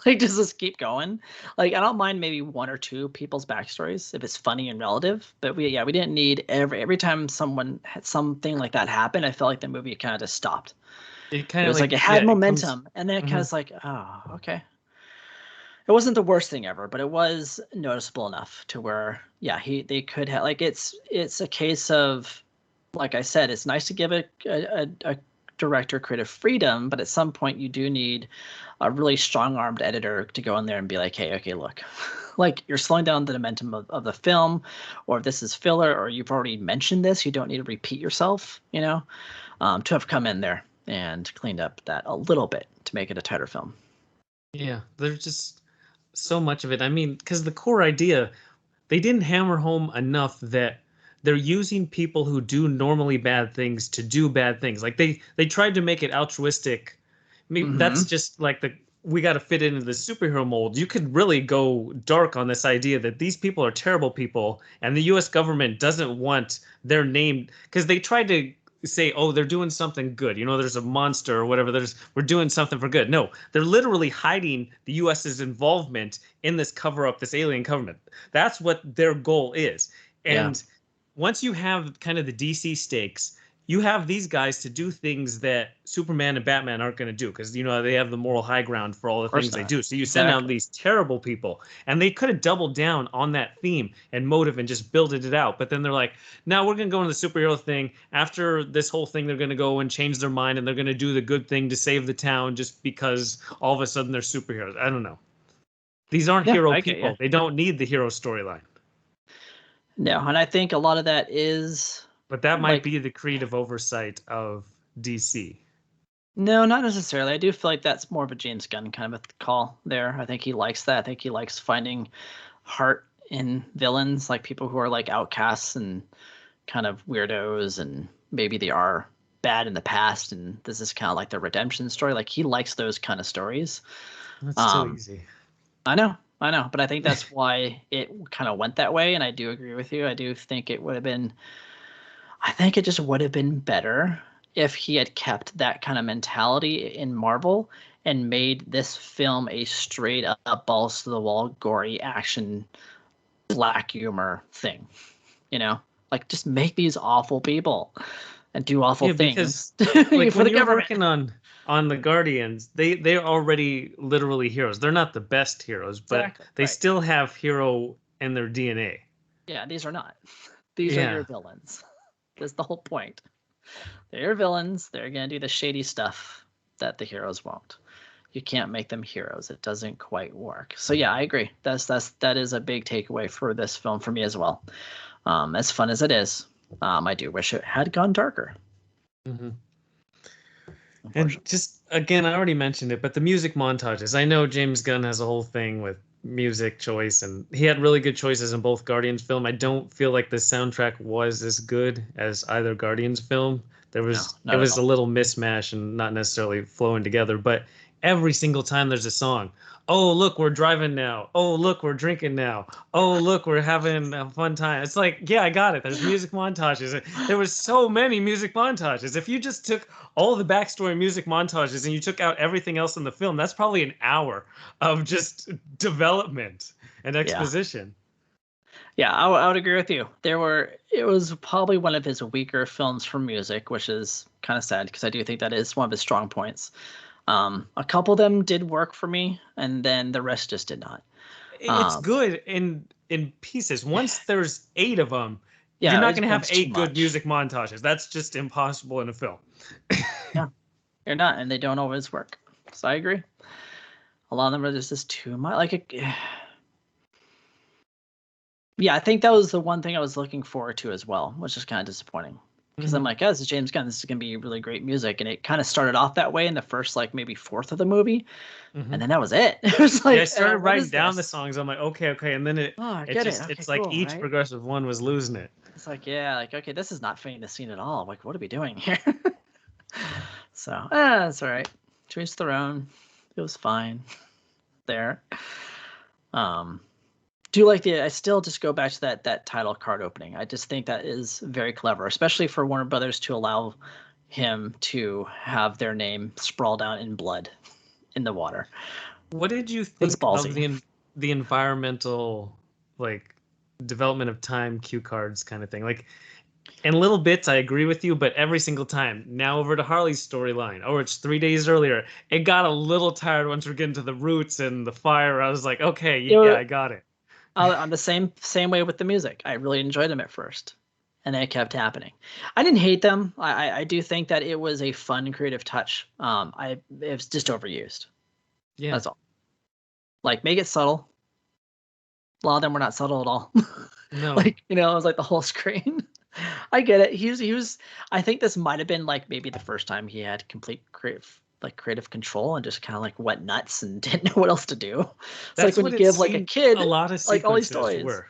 Like, just keep going. Like, I don't mind maybe one or two people's backstories if it's funny and relative. But we didn't need every time someone had something like that happen. I felt like the movie kind of just stopped. It It kind of was like like, it yeah, had it comes. momentum, and then it kind Mhm. of like, oh, okay. It wasn't the worst thing ever, but it was noticeable enough to where, yeah, they could have, like, it's a case of, like I said, it's nice to give a director creative freedom, but at some point you do need a really strong-armed editor to go in there and be like, hey, okay, look, like you're slowing down the momentum of the film, or if this is filler, or you've already mentioned this, you don't need to repeat yourself, to have come in there and cleaned up that a little bit to make it a tighter film. Yeah, there's just so much of it. I mean, because the core idea, they didn't hammer home enough that they're using people who do normally bad things to do bad things. Like they tried to make it altruistic. Maybe that's Mm-hmm. just like we got to fit into the superhero mold. You could really go dark on this idea that these people are terrible people and the US government doesn't want their name, because they tried to say, oh, they're doing something good. There's a monster or whatever. We're doing something for good. No, they're literally hiding the US's involvement in this cover up, this alien government. That's what their goal is. Yeah, And once you have kind of the DC stakes, you have these guys to do things that Superman and Batman aren't going to do, because they have the moral high ground for all the of course things they not. do. So you send out Exactly. these terrible people, and they could have doubled down on that theme and motive and just builded it out. But then they're like, now we're going to go into the superhero thing. After this whole thing, they're going to go and change their mind, and they're going to do the good thing to save the town just because all of a sudden they're superheroes. I don't know. These aren't Yeah, hero I get you. people. They don't need the hero storyline. No, and I think a lot of that is But that might like, be the creative oversight of DC. no, not necessarily. I do feel like that's more of a James Gunn kind of a call there. I think he likes that. I think he likes finding heart in villains, like people who are like outcasts and kind of weirdos, and maybe they are bad in the past, and this is kind of like the redemption story. Like he likes those kind of stories. That's too Um, easy. I know, I know, but I think that's why it kind of went that way. And I do agree with you. I do think it would have been. I think it just would have been better if he had kept that kind of mentality in Marvel and made this film a straight up balls to the wall, gory action, black humor thing. You know, like just make these awful people and do awful Yeah, things because for like when the you're government. working on the Guardians, they're already literally heroes. They're not the best heroes, but Exactly. they Right. still have hero in their DNA. Yeah, these are not. These are your Yeah. villains. That's the whole point. They're your villains. They're gonna do the shady stuff that the heroes won't. You can't make them heroes. It doesn't quite work. So yeah, I agree. That is a big takeaway for this film for me as well. As fun as it is, I do wish it had gone darker. hmm And Unfortunately, just again, I already mentioned it, but the music montages. I know James Gunn has a whole thing with music choice, and he had really good choices in both Guardians film. I don't feel like the soundtrack was as good as either Guardians film. no, It not at was a all. little mismatch and not necessarily flowing together, but every single time there's a song, oh look, we're driving now. Oh look, we're drinking now. Oh look, we're having a fun time. It's like, yeah, I got it. There's music montages. There was so many music montages. If you just took all the backstory music montages and you took out everything else in the film, that's probably an hour of just development and Yeah, exposition. yeah, I would agree with you. It was probably one of his weaker films for music, which is kind of sad because I do think that is one of his strong points. A couple of them did work for me, and then the rest just did not. It's Um, good in pieces. Once there's 8 of them, you're yeah, not it going to have becomes too 8 good much. music montages. That's just impossible in a film. Yeah, you're not, and they don't always work. So I agree. A lot of them are just too much. Yeah, I think that was the one thing I was looking forward to as well, which is kind of disappointing. Because I'm hmm like, oh, this is James Gunn. This is gonna be really great music, and it kind of started off that way in the first like maybe fourth of the movie, hmm and then that was it. It was Yeah, I like, started what writing is down the this? songs. I'm like, okay, okay, and then Oh, I it get it. just Okay, it's like cool, each right? progressive one was losing it. It's like, yeah, like okay, this is not fitting the scene at all. Like, what are we doing here? So, that's all right. To each their own. It was fine there. Um, do you like the? I still just go back to that title card opening. I just think that is very clever, especially for Warner Brothers to allow him to have their name sprawled out in blood in the water. What did you It's think of ballsy. the environmental like development of time cue cards kind of thing? Like in little bits, I agree with you, but every single time, now over to Harley's storyline. Oh, it's 3 days earlier. It got a little tired once we're getting to the roots and the fire. I was like, okay, It yeah, was, I got it. I'm the same way with the music. I really enjoyed them at first, and then it kept happening. I didn't hate them. I do think that it was a fun creative touch. It was just overused. Yeah, That's all. Like make it subtle. A lot of them were not subtle at all. no, Like it was like the whole screen. I get it. He was. I think this might have been like maybe the first time he had complete creative control and just kind of like went nuts and didn't know what else to do. It's like that's when you what it give like a seemed kid a lot of like all these sequences toys. were.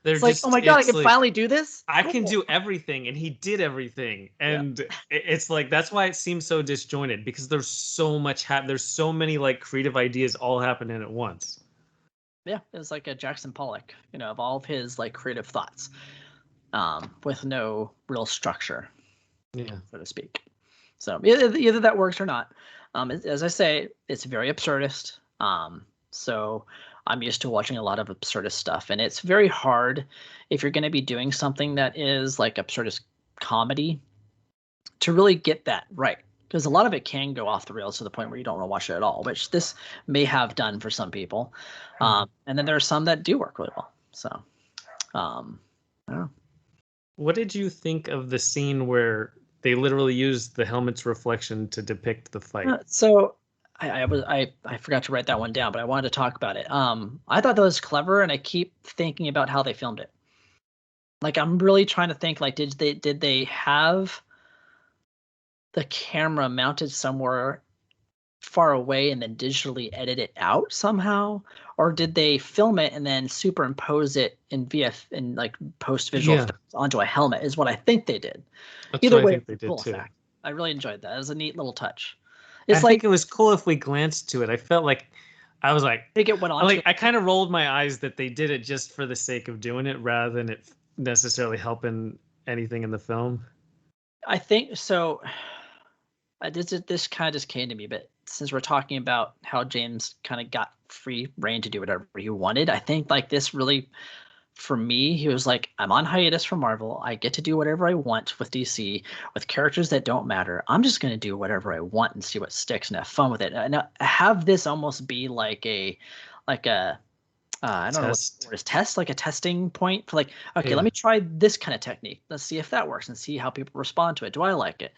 They're It's like, oh just, my god, I it's can like, finally do this. I can Cool. do everything, and he did everything, Yeah. and it's like that's why it seems so disjointed because there's so much there's so many like creative ideas all happening at once. Yeah. It was like a Jackson Pollock, of all of his like creative thoughts, with no real structure, Yeah. so to speak. So either that works or not. As I say, it's very absurdist. So I'm used to watching a lot of absurdist stuff, and it's very hard if you're going to be doing something that is like absurdist comedy to really get that right. Because a lot of it can go off the rails to the point where you don't want to watch it at all, which this may have done for some people. Mhm. And then there are some that do work really well. So, um, I don't know. What did you think of the scene where they literally used the helmet's reflection to depict the fight? So I forgot to write that one down, but I wanted to talk about it. I thought that was clever, and I keep thinking about how they filmed it. Like I'm really trying to think like did they have the camera mounted somewhere far away and then digitally edit it out somehow, or did they film it and then superimpose it in VF in like post visual Yeah, effects onto a helmet is what I think they did. that's Either what I way, think it's they a did cool too. effect. I really enjoyed that. It was a neat little touch. I It's think like it was cool if we glanced to it. I felt like I was like, I think it went on to. I kind of rolled my eyes that they did it just for the sake of doing it rather than it necessarily helping anything in the film. I think so. This kind of just came to me, but since we're talking about how James kind of got free reign to do whatever he wanted, I think like this really, for me, he was like, I'm on hiatus from Marvel. I get to do whatever I want with DC, with characters that don't matter. I'm just going to do whatever I want and see what sticks and have fun with it. And have this almost be like a I don't know what the Test. word is, test, like a testing point for like, okay, let Yeah. me try this kind of technique. Let's see if that works and see how people respond to it. Do I like it?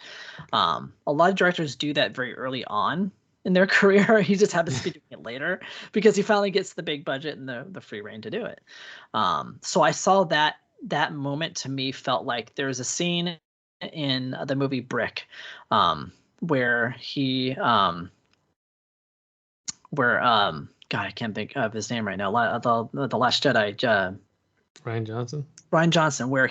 A lot of directors do that very early on in their career. He just happens to be doing it later because he finally gets the big budget and the free reign to do it. So I saw that moment to me felt like there was a scene in the movie Brick where he God, I can't think of his name right now. The Last Jedi, Ryan Johnson. Ryan Johnson, where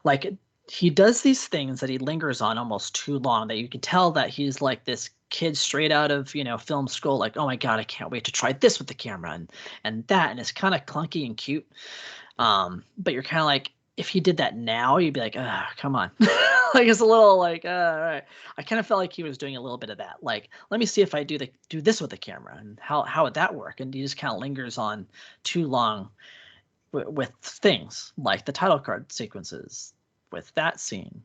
like he does these things that he lingers on almost too long, that you can tell that he's like this kid straight out of film school, like, oh my God, I can't wait to try this with the camera and that, and it's kind of clunky and cute. But you're kind of like, if he did that now, you'd be like, come on. Like it's a little like, all right. I kind of felt like he was doing a little bit of that. Like, let me see if I do this with the camera and how would that work? And he just kind of lingers on too long with things like the title card sequences, with that scene.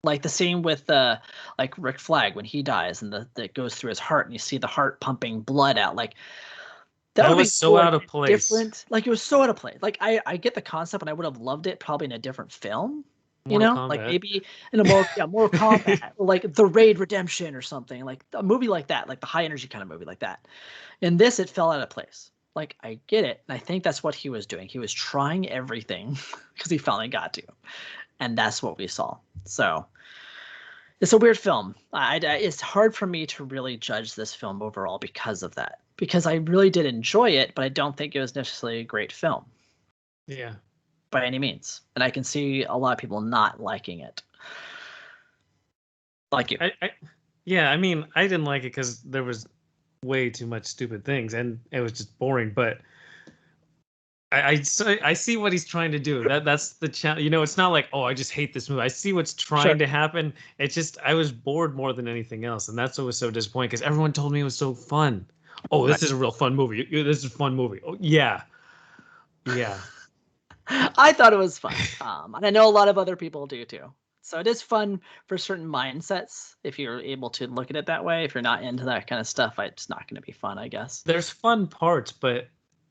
Like the scene with like Rick Flag when he dies and that goes through his heart and you see the heart pumping blood out. Like that would be was so cool, out like, of place. different. Like it was so out of place. Like I get the concept and I would have loved it probably in a different film. Mortal Like Kombat. maybe in a Mortal Kombat, or like The Raid Redemption or something, like a movie like that, like the high energy kind of movie like that. In this, it fell out of place. Like I get it, and I think that's what he was doing. He was trying everything because he finally got to, and that's what we saw. So it's a weird film. It's hard for me to really judge this film overall because of that. Because I really did enjoy it, but I don't think it was necessarily a great film. Yeah. By any means. And I can see a lot of people not liking it. Like you. Yeah, I mean, I didn't like it because there was way too much stupid things and it was just boring. But I see what he's trying to do. That's the challenge. It's not like, oh, I just hate this movie. I see what's trying to happen. It's just I was bored more than anything else, and that's what was so disappointing because everyone told me it was so fun. Oh, this is a real fun movie. This is a fun movie. Oh, yeah, yeah. I thought it was fun, and I know a lot of other people do too. So it is fun for certain mindsets if you're able to look at it that way. If you're not into that kind of stuff, it's not going to be fun, I guess. There's fun parts, but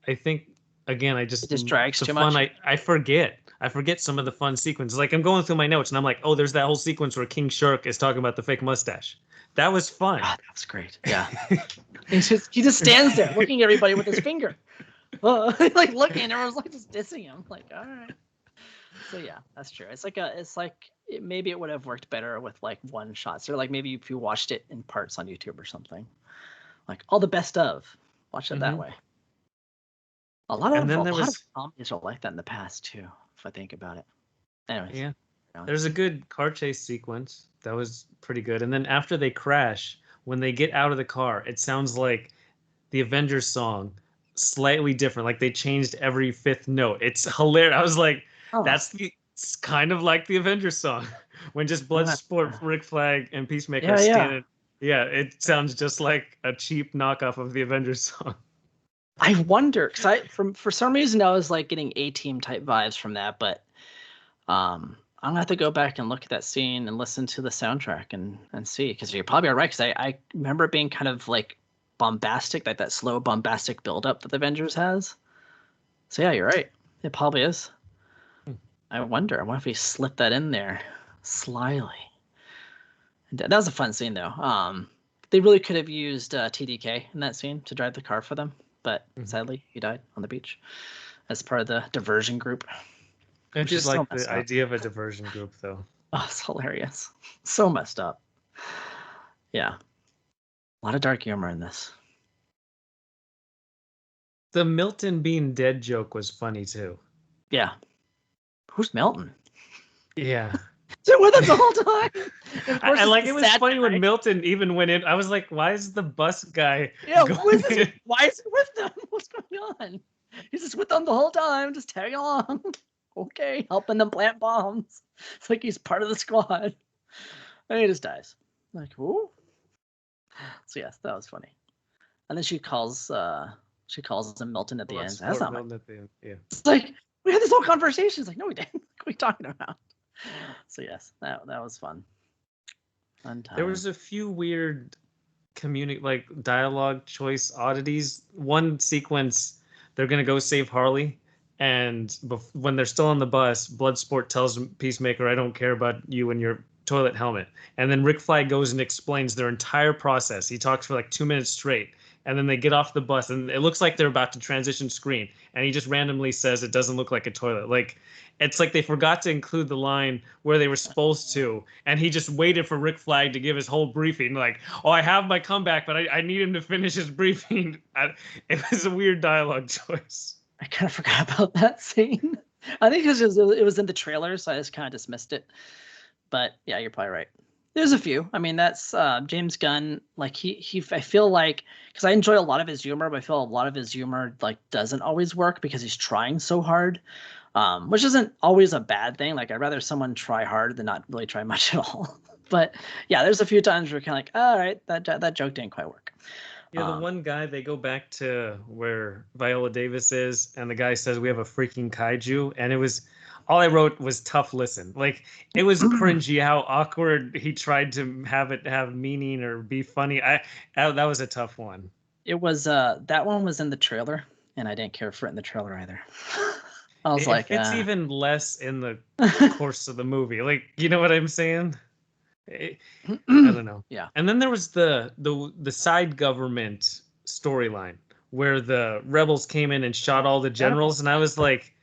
I think again, it just drags the too fun. much. I forget some of the fun sequences. Like I'm going through my notes and I'm like, oh, there's that whole sequence where King Shark is talking about the fake mustache. That was fun. Oh, that was great. Yeah, he just stands there looking at everybody with his finger, like looking, and everyone's like just dissing him. Like, all right. So yeah, that's true. Maybe it would have worked better with like one shots, or like maybe if you watched it in parts on YouTube or something, like all the best of. Watch it that way. A lot of comedies are like that in the past too, if I think about it. Anyways. Yeah. There's a good car chase sequence. That was pretty good. And then after they crash, when they get out of the car, it sounds like the Avengers song, slightly different. Like they changed every fifth note. It's hilarious. I was like, it's kind of like the Avengers song. When just Bloodsport, Rick Flag, and Peacemaker standing. Yeah, it sounds just like a cheap knockoff of the Avengers song. I wonder, because for some reason I was like getting A-Team type vibes from that, but I'm gonna have to go back and look at that scene and listen to the soundtrack and see, because you're probably right. Because I remember it being kind of like bombastic, like that slow bombastic buildup that the Avengers has. So yeah, you're right. It probably is. I wonder if he slipped that in there slyly. That was a fun scene though. They really could have used TDK in that scene to drive the car for them, but sadly he died on the beach as part of the diversion group. I just like the idea of a diversion group, though. Oh, it's hilarious. So messed up. Yeah. A lot of dark humor in this. The Milton being dead joke was funny, too. Yeah. Who's Milton? Yeah. Sit with us the whole time. And of course, I it's like the it was sad funny guy. when Milton even went in. I was like, why is the bus guy Yeah, who is going this? in? Why is he with them? What's going on? He's just with them the whole time, just tagging along. Okay, helping them plant bombs. It's like he's part of the squad. And he just dies. Like, who? So yes, that was funny. And then she calls him Milton at the end. That's not my. Milton at the end. Yeah. It's like we had this whole conversation. It's like, no, we didn't. What are we talking about? So yes, that was fun. Fun time. There was a few weird like dialogue choice oddities. One sequence, they're gonna go save Harley, and when they're still on the bus, Bloodsport tells Peacemaker, "I don't care about you and your toilet helmet." And then Rick Flag goes and explains their entire process. He talks for like 2 minutes straight, and then they get off the bus, and it looks like they're about to transition screen, and he just randomly says, "It doesn't look like a toilet." Like, it's like they forgot to include the line where they were supposed to, and he just waited for Rick Flag to give his whole briefing. Like, "Oh, I have my comeback, but I need him to finish his briefing." It was a weird dialogue choice. I kind of forgot about that scene. I think because it was in the trailer, so I just kind of dismissed it. But yeah, you're probably right. There's a few. I mean, that's James Gunn. Like he I feel like, because I enjoy a lot of his humor, but I feel a lot of his humor like doesn't always work because he's trying so hard, which isn't always a bad thing. Like, I'd rather someone try hard than not really try much at all. But yeah, there's a few times where you're kind of like, all right, that joke didn't quite work. Yeah, the one guy, they go back to where Viola Davis is, and the guy says, "We have a freaking kaiju," and it was all I wrote was tough listen. Like, it was cringy how awkward he tried to have it have meaning or be funny. That was a tough one. It was that one was in the trailer, and I didn't care for it in the trailer either. I was like, it's even less in the course of the movie. Like, you know what I'm saying? I don't know. Yeah. And then there was the side government storyline where the rebels came in and shot all the generals, and I was like,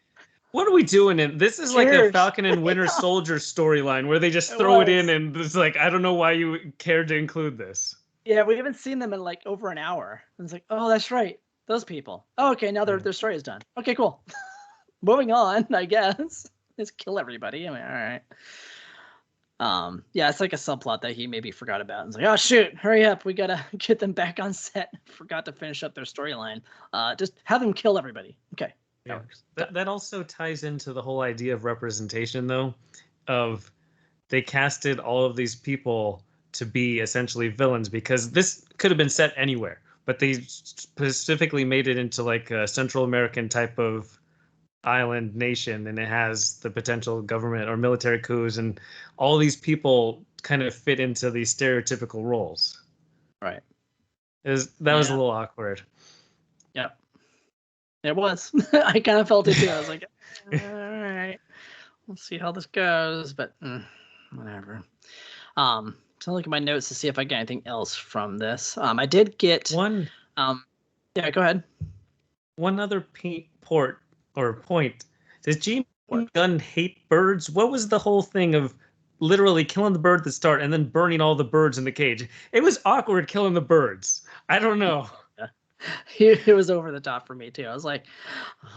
what are we doing? And this is like a Falcon and Winter Soldier storyline where they just throw it in, and it's like, I don't know why you cared to include this. Yeah, we haven't seen them in like over an hour. And it's like, oh, that's right, those people. Oh, okay, now their story is done. Okay, cool. Moving on, I guess. Just kill everybody. I mean, all right. Yeah, it's like a subplot that he maybe forgot about. It's like, oh shoot, hurry up, we gotta get them back on set. Forgot to finish up their storyline. Just have them kill everybody. Okay. Yeah. That also ties into the whole idea of representation, though, of they casted all of these people to be essentially villains, because this could have been set anywhere, but they specifically made it into like a Central American type of island nation, and it has the potential government or military coups, and all these people kind of fit into these stereotypical roles. Right. That was a little awkward. Yep. It was. I kind of felt it too. I was like, all right, we'll see how this goes, but whatever. So look at my notes to see if I get anything else from this. I did get one. Yeah, go ahead. One other point. Does James Gunn hate birds? What was the whole thing of literally killing the bird at the start and then burning all the birds in the cage? It was awkward killing the birds. I don't know. It was over the top for me too. I was like,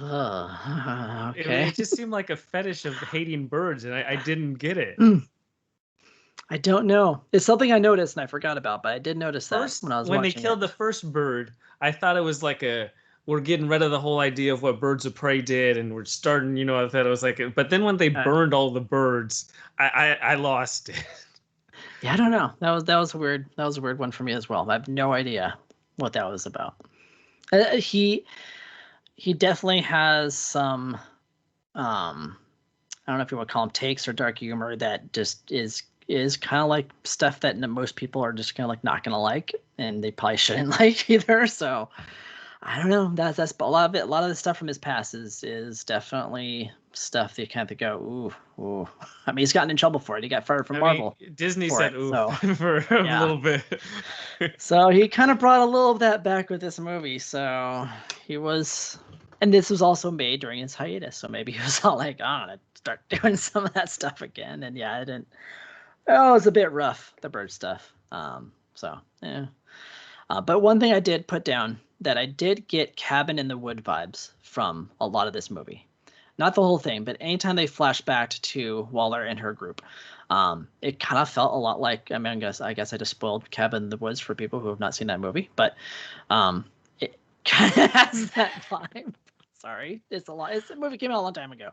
okay. It just seemed like a fetish of hating birds, and I didn't get it. I don't know. It's something I noticed and I forgot about, but I did notice that when I was when watching they killed the first bird, I thought it was like we're getting rid of the whole idea of what Birds of Prey did, and we're starting, I thought it was like, but then when they burned all the birds, I lost it. Yeah, I don't know. That was weird. That was a weird one for me as well. I have no idea what that was about. He definitely has some, I don't know if you want to call them takes or dark humor that just is kind of like stuff that most people are just kind of like not gonna like, and they probably shouldn't like either. So I don't know. That's a lot of it. A lot of the stuff from his past is definitely stuff that you kind of go, ooh. I mean, he's gotten in trouble for it. He got fired from Marvel. Disney said ooh for a little bit. So he kind of brought a little of that back with this movie. So he was, and this was also made during his hiatus. So maybe he was all like, I'm gonna start doing some of that stuff again. And yeah, it was a bit rough, the bird stuff. So yeah. But one thing I did put down that I did get Cabin in the Wood vibes from a lot of this movie. not the whole thing, but anytime they flash back to Waller and her group, it kind of felt a lot like, I mean, I guess I just spoiled Cabin in the Woods for people who have not seen that movie, but it kind of has that vibe. Sorry, it's a lot. The movie came out a long time ago,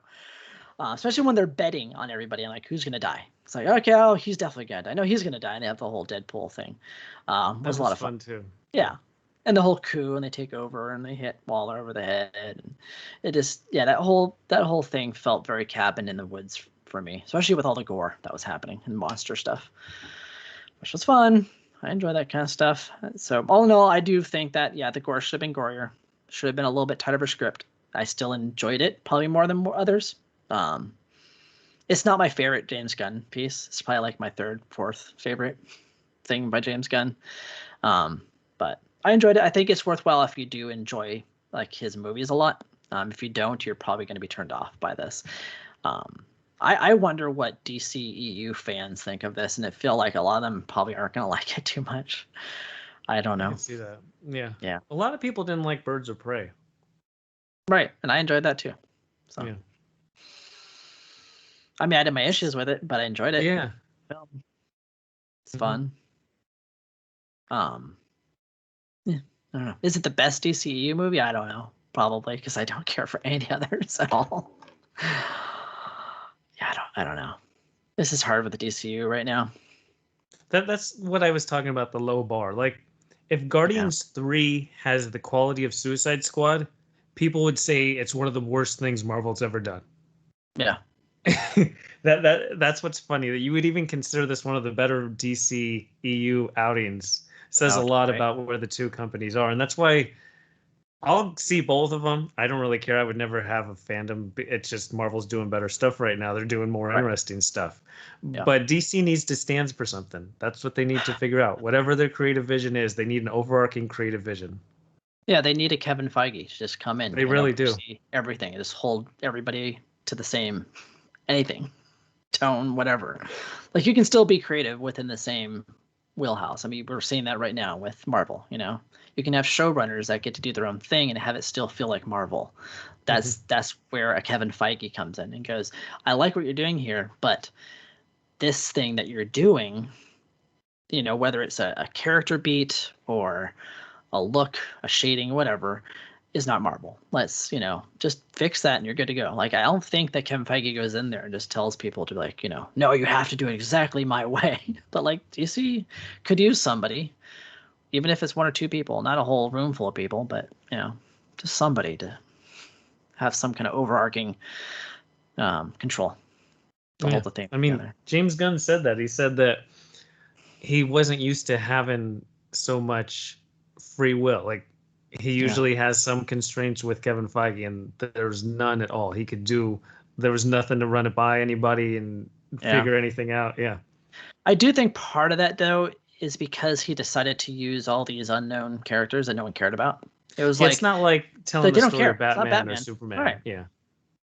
especially when they're betting on everybody and like who's gonna die. It's like, okay, oh, he's definitely gonna die. I know he's gonna die, and they have the whole Deadpool thing. Was a lot of fun too. Yeah. And the whole coup, and they take over and they hit Waller over the head, and it just, yeah, that whole thing felt very Cabin in the Woods for me, especially with all the gore that was happening and monster stuff, which was fun. I enjoy that kind of stuff. So all in all, I do think that, yeah, the gore should have been gorier, should have been a little bit tighter of a script. I still enjoyed it probably more than others. It's not my favorite James Gunn piece. It's probably like my third, fourth favorite thing by James Gunn. But I enjoyed it. I think it's worthwhile if you do enjoy like his movies a lot. If you don't, you're probably going to be turned off by this. I wonder what DCEU fans think of this, and it feel like a lot of them probably aren't going to like it too much. I don't know. I can see that. Yeah. Yeah. A lot of people didn't like Birds of Prey. Right, and I enjoyed that too. So. Yeah. I mean, I had my issues with it, but I enjoyed it. Yeah. It's fun. Yeah, I don't know. Is it the best DCEU movie? I don't know. Probably, because I don't care for any others at all. Yeah, I don't know. This is hard with the DCU right now. That's what I was talking about, the low bar. Like, if Guardians 3 has the quality of Suicide Squad, people would say it's one of the worst things Marvel's ever done. Yeah. That's what's funny, that you would even consider this one of the better DC EU outings. Says a lot about where the two companies are, and that's why I'll see both of them. I don't really care. I would never have a fandom. It's just Marvel's doing better stuff right now. They're doing more interesting stuff. Yeah. But DC needs to stand for something. That's what they need to figure out. Whatever their creative vision is, they need an overarching creative vision. Yeah, they need a Kevin Feige to just come in. They really do. Everything and just hold everybody to the same anything, tone, whatever. Like, you can still be creative within the same wheelhouse. I mean, we're seeing that right now with Marvel. You know, you can have showrunners that get to do their own thing and have it still feel like Marvel. That's where a Kevin Feige comes in and goes, I like what you're doing here, but this thing that you're doing, you know, whether it's a character beat or a look, a shading, whatever, is not Marvel. Let's, you know, just fix that and you're good to go. Like, I don't think that Kevin Feige goes in there and just tells people to, like, you know, no, you have to do it exactly my way. But like, DC could use somebody, even if it's one or two people, not a whole room full of people, but, you know, just somebody to have some kind of overarching control to hold the thing together. James Gunn said that. He said that he wasn't used to having so much free will. Like, he usually has some constraints with Kevin Feige, and there's none at all. There was nothing to run it by anybody and figure anything out. Yeah. I do think part of that, though, is because he decided to use all these unknown characters that no one cared about. It was like, it's not like telling the story of Batman or Superman. Right. Yeah.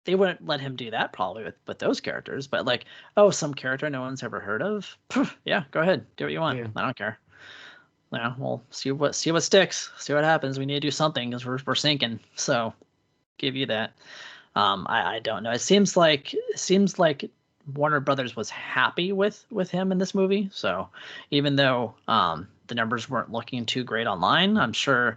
They wouldn't let him do that probably with those characters, but like, oh, some character no one's ever heard of. Yeah, go ahead. Do what you want. Yeah. I don't care. Yeah, we'll see what sticks. See what happens. We need to do something because we're sinking. So, give you that. I don't know. It seems like Warner Brothers was happy with him in this movie. So, even though the numbers weren't looking too great online, I'm sure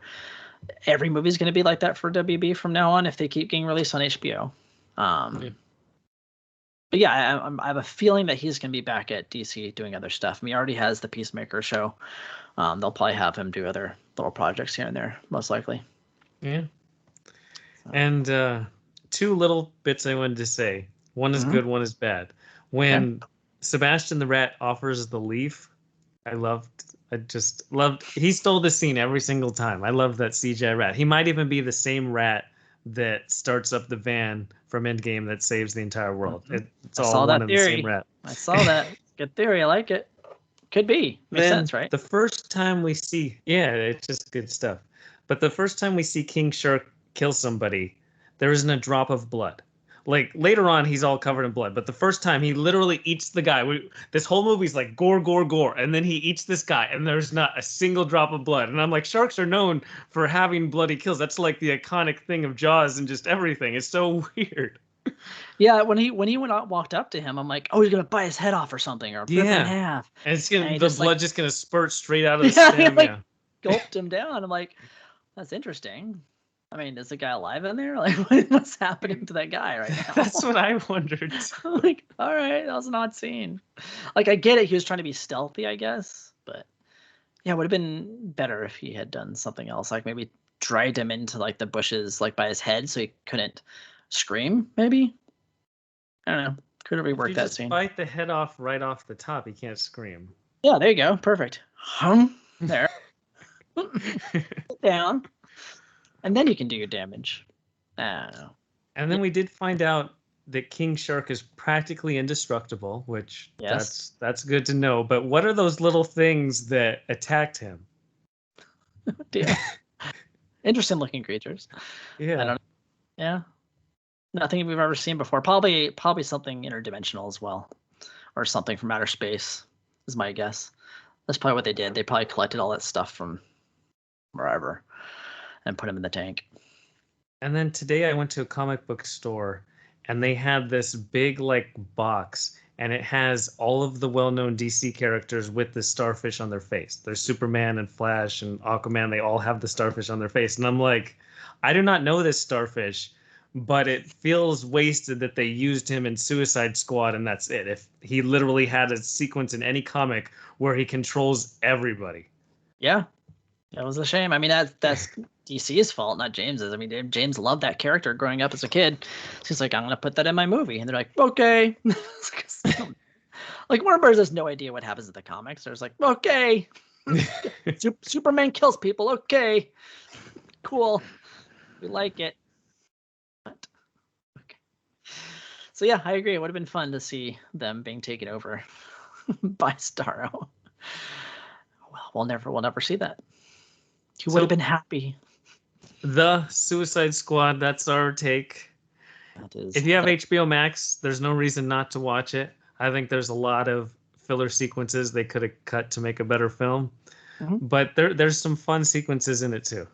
every movie is going to be like that for WB from now on if they keep getting released on HBO. But yeah, I have a feeling that he's going to be back at DC doing other stuff. I mean, he already has the Peacemaker show. They'll probably have him do other little projects here and there, most likely. Yeah. So. And two little bits I wanted to say. One is good, one is bad. When Sebastian the Rat offers the leaf, I just loved. He stole the scene every single time. I love that CGI rat. He might even be the same rat that starts up the van from Endgame that saves the entire world. It's all one and the same rat. I saw that. Good theory. I like it. Could be. Makes sense, right? The first time we see, it's just good stuff. But the first time we see King Shark kill somebody, there isn't a drop of blood. Like, later on, he's all covered in blood. But the first time, he literally eats the guy. This whole movie's like gore, gore, gore. And then he eats this guy, and there's not a single drop of blood. And I'm like, sharks are known for having bloody kills. That's like the iconic thing of Jaws and just everything. It's so weird. Yeah, when he walked up to him, I'm like, oh, he's gonna bite his head off or something, or rip it in Yeah. half. And it's And gonna he the just like, blood just gonna spurt straight out of the yeah, he stem. like Yeah. gulped him down. I'm like, that's interesting. I mean, is the guy alive in there? Like, what's happening to that guy right now? That's what I wondered. I'm like, all right, that was an odd scene. Like, I get it. He was trying to be stealthy, I guess, but yeah, it would have been better if he had done something else, like maybe dragged him into like the bushes, like by his head, so he couldn't scream. Maybe, I don't know. Could have If reworked you that just scene. bite the head off right off the top, he can't scream. Yeah, there you go. Perfect. There. Down. And then you can do your damage. I don't know. And then we did find out that King Shark is practically indestructible, which Yes. that's good to know. But what are those little things that attacked him? Yeah. Interesting looking creatures. I Yeah. don't know. Yeah. Nothing we've ever seen before. Probably something interdimensional as well. Or something from outer space, is my guess. That's probably what they did. They probably collected all that stuff from wherever and put them in the tank. And then today I went to a comic book store and they had this big like box and it has all of the well-known DC characters with the starfish on their face. There's Superman and Flash and Aquaman. They all have the starfish on their face. And I'm like, I do not know this starfish, but it feels wasted that they used him in Suicide Squad and that's it. If he literally had a sequence in any comic where he controls everybody. Yeah. That was a shame. I mean, that's DC's fault, not James's. I mean, James loved that character growing up as a kid. So he's like, I'm gonna put that in my movie, and they're like, okay. Like Warner Bros. Has no idea what happens in the comics. They're just like, okay, Superman kills people. Okay, cool, we like it. But, okay. So yeah, I agree. It would have been fun to see them being taken over by Starro. Well, we'll never see that. He would have been happy. The Suicide Squad, that's our take. That is. If you have HBO Max, there's no reason not to watch it. I think there's a lot of filler sequences they could have cut to make a better film. But there's some fun sequences in it too.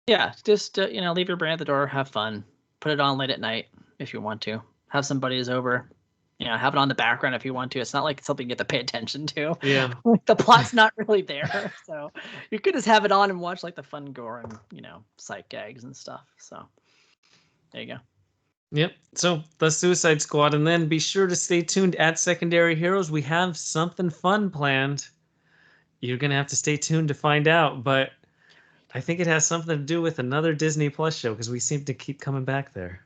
Yeah, just leave your brain at the door, have fun, put it on late at night if you want to, have some buddies over, have it on the background if you want to. It's not like something you have to pay attention to. Yeah. The plot's not really there, so you could just have it on and watch like the fun gore and sight gags and stuff. So there you go. Yep. So the Suicide Squad, and then be sure to stay tuned at Secondary Heroes. We have something fun planned. You're gonna have to stay tuned to find out, but I think it has something to do with another Disney Plus show because we seem to keep coming back there.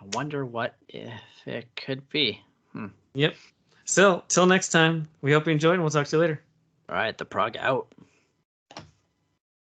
I wonder what if it could be. Yep. So till next time, we hope you enjoyed, and we'll talk to you later. All right, the prog out.